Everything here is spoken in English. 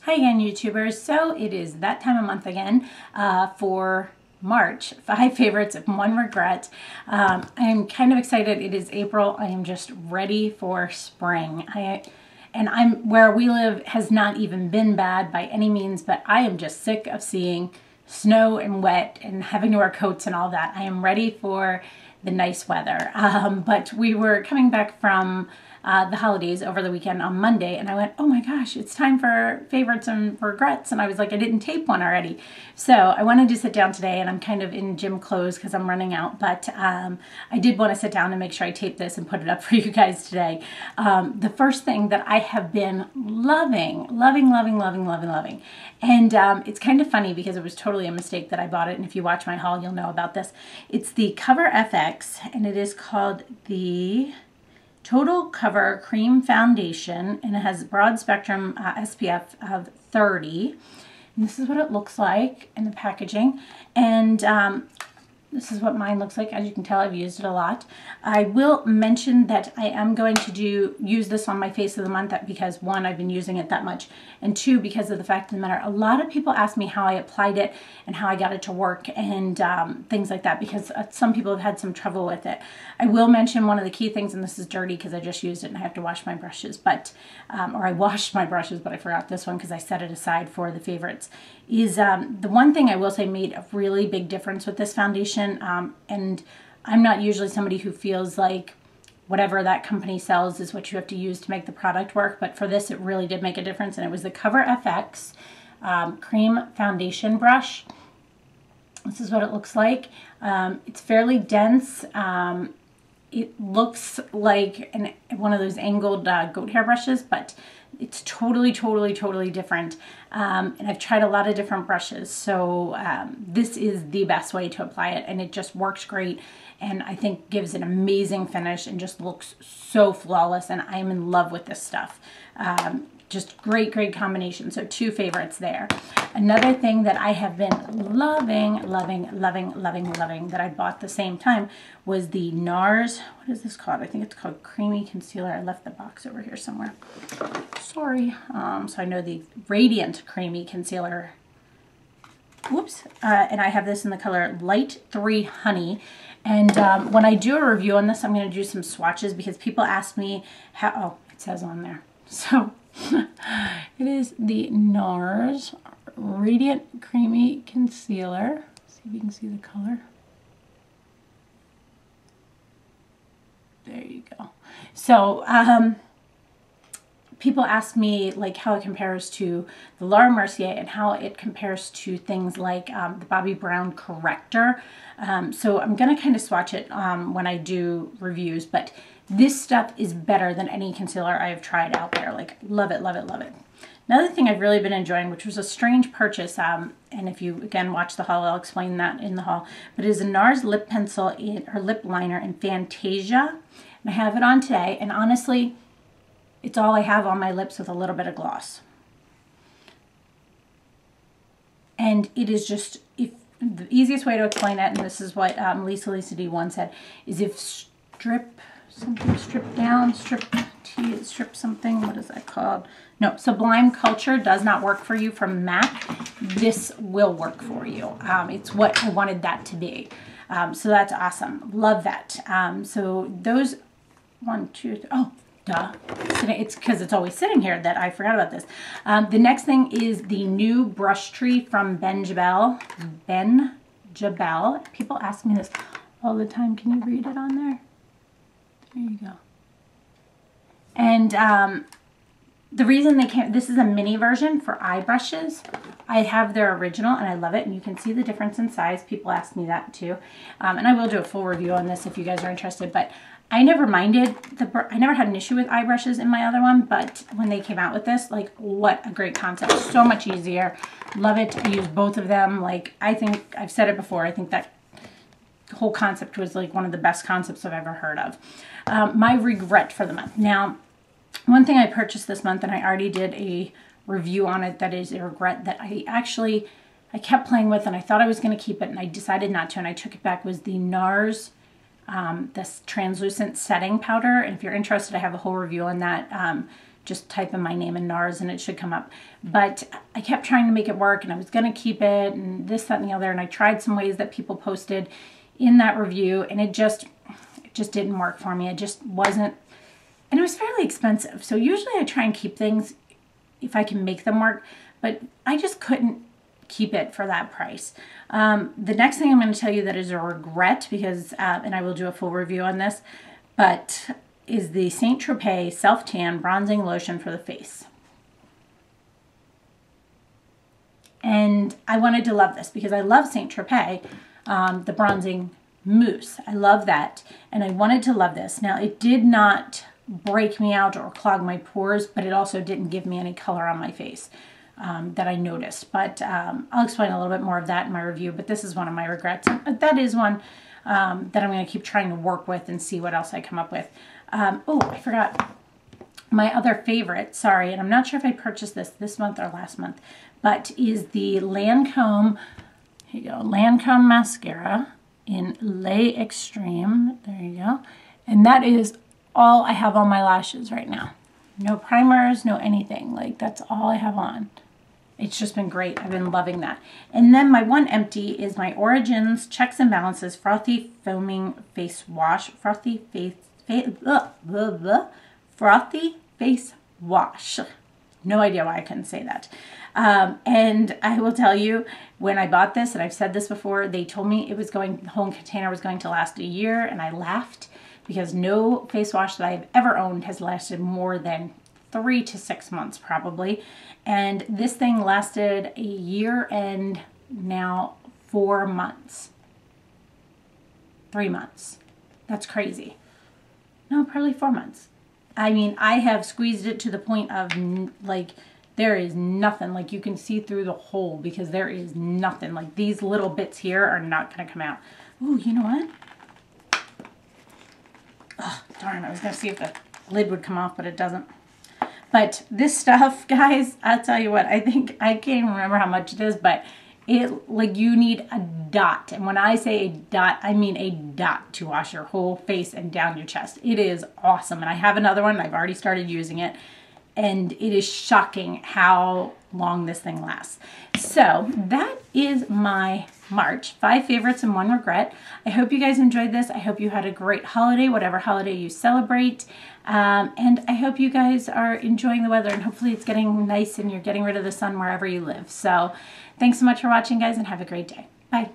Hi again, YouTubers. So it is that time of month again for March, 5 favorites and 1 regret. I am kind of excited. It is April. I am just ready for spring. I'm where we live has not even been bad by any means, but I am just sick of seeing snow and wet and having to wear coats and all that. I am ready for the nice weather. But we were coming back from the holidays over the weekend on Monday, and I went, oh my gosh, it's time for favorites and regrets, and I was like, I didn't tape one already. So I wanted to sit down today, and I'm kind of in gym clothes because I'm running out, but I did want to sit down and make sure I tape this and put it up for you guys today. The first thing that I have been loving, and it's kind of funny because it was totally a mistake that I bought it, and if you watch my haul, you'll know about this. It's the Cover FX, and it is called the Total Cover Cream Foundation, and it has broad spectrum SPF of 30. And this is what it looks like in the packaging. And this is what mine looks like. As you can tell, I've used it a lot. I will mention that I am going to use this on my face of the month because 1, I've been using it that much, and 2, because of the fact of the matter, a lot of people ask me how I applied it and how I got it to work and things like that, because some people have had some trouble with it. I will mention one of the key things, and this is dirty because I just used it and I have to wash my brushes, but or I washed my brushes, but I forgot this one because I set it aside for the favorites, is the one thing I will say made a really big difference with this foundation. And I'm not usually somebody who feels like whatever that company sells is what you have to use to make the product work, but for this it really did make a difference, and it was the Cover FX Cream Foundation Brush. This is what it looks like. It's fairly dense. It looks like one of those angled goat hair brushes, but it's totally different. And I've tried a lot of different brushes, so this is the best way to apply it, and it just works great, and I think gives an amazing finish and just looks so flawless, and I'm in love with this stuff. Just great combination. So 2 favorites there. Another thing that I have been loving that I bought the same time was the NARS, what is this called? I think it's called Creamy Concealer. I left the box over here somewhere. Sorry. So I know the Radiant Creamy Concealer. Whoops. And I have this in the color Light 3 Honey. And when I do a review on this, I'm going to do some swatches because people ask me how, oh, it says on there. So it is the NARS Radiant Creamy Concealer. See if you can see the color. There you go. So people ask me like how it compares to the Laura Mercier and how it compares to things like the Bobbi Brown Corrector. So I'm going to kind of swatch it when I do reviews, but this stuff is better than any concealer I have tried out there. Like, love it. Another thing I've really been enjoying, which was a strange purchase, and if you, again, watch the haul, I'll explain that in the haul, but it is a NARS lip pencil or lip liner in Fantasia. And I have it on today, and honestly, it's all I have on my lips with a little bit of gloss. And it is just, if the easiest way to explain it, and this is what Lisa D1 said, is if strip something, what is that called? No, Sublime Culture does not work for you from MAC. This will work for you. It's what I wanted that to be. So that's awesome. Love that. So those 1, 2, 3, oh, duh. It's because it's always sitting here that I forgot about this. The next thing is the new brush tree from Jebel. People ask me this all the time. Can you read it on there? There you go. And the reason they can't, this is a mini version for eye brushes. I have their original and I love it, and you can see the difference in size. People ask me that too. And I will do a full review on this if you guys are interested, but I never minded, I never had an issue with eye brushes in my other one, but when they came out with this, like, what a great concept. So much easier. Love it. I use both of them. Like, I think, I've said it before, I think that whole concept was like one of the best concepts I've ever heard of. My regret for the month. Now, one thing I purchased this month, and I already did a review on it, that is a regret that I kept playing with, and I thought I was going to keep it, and I decided not to, and I took it back, was the NARS this translucent setting powder. And if you're interested, I have a whole review on that. just type in my name in NARS and it should come up. But I kept trying to make it work, and I was going to keep it and this, that, and the other. And I tried some ways that people posted in that review, and it just didn't work for me. It just wasn't, and it was fairly expensive. So usually I try and keep things if I can make them work, but I just couldn't keep it for that price. The next thing I'm going to tell you that is a regret, because, and I will do a full review on this, but is the St. Tropez Self Tan Bronzing Lotion for the face. And I wanted to love this because I love St. Tropez, the bronzing mousse. I love that. And I wanted to love this. Now, it did not break me out or clog my pores, but it also didn't give me any color on my face that I noticed. But I'll explain a little bit more of that in my review, but this is one of my regrets. That is one that I'm going to keep trying to work with and see what else I come up with. Oh, I forgot my other favorite, sorry, and I'm not sure if I purchased this month or last month, but is the Lancome, here you go, Lancome mascara in LeExtreme. There you go. And that is all I have on my lashes right now. No primers, no anything. Like, that's all I have on. It's just been great. I've been loving that. And then my one empty is my Origins Checks and Balances Frothy Foaming Face Wash. Frothy Face Wash. No idea why I couldn't say that. And I will tell you, when I bought this, and I've said this before, they told me it was going, the whole container was going to last a year, and I laughed because no face wash that I've ever owned has lasted more than 3 to 6 months probably. And this thing lasted a year and now 4 months. 3 months. That's crazy. No, probably 4 months. I mean, I have squeezed it to the point of, like, there is nothing. Like, you can see through the hole because there is nothing. Like, these little bits here are not going to come out. Ooh, you know what? Oh, darn, I was going to see if the lid would come off, but it doesn't. But this stuff, guys, I'll tell you what, I think, I can't even remember how much it is, but it, like, you need a dot. And when I say a dot, I mean a dot to wash your whole face and down your chest. It is awesome. And I have another one. I've already started using it. And it is shocking how long this thing lasts. So that is my March 5 favorites and 1 regret. I hope you guys enjoyed this. I hope you had a great holiday, whatever holiday you celebrate. And I hope you guys are enjoying the weather, and hopefully it's getting nice and you're getting rid of the sun wherever you live. So thanks so much for watching, guys, and have a great day. Bye.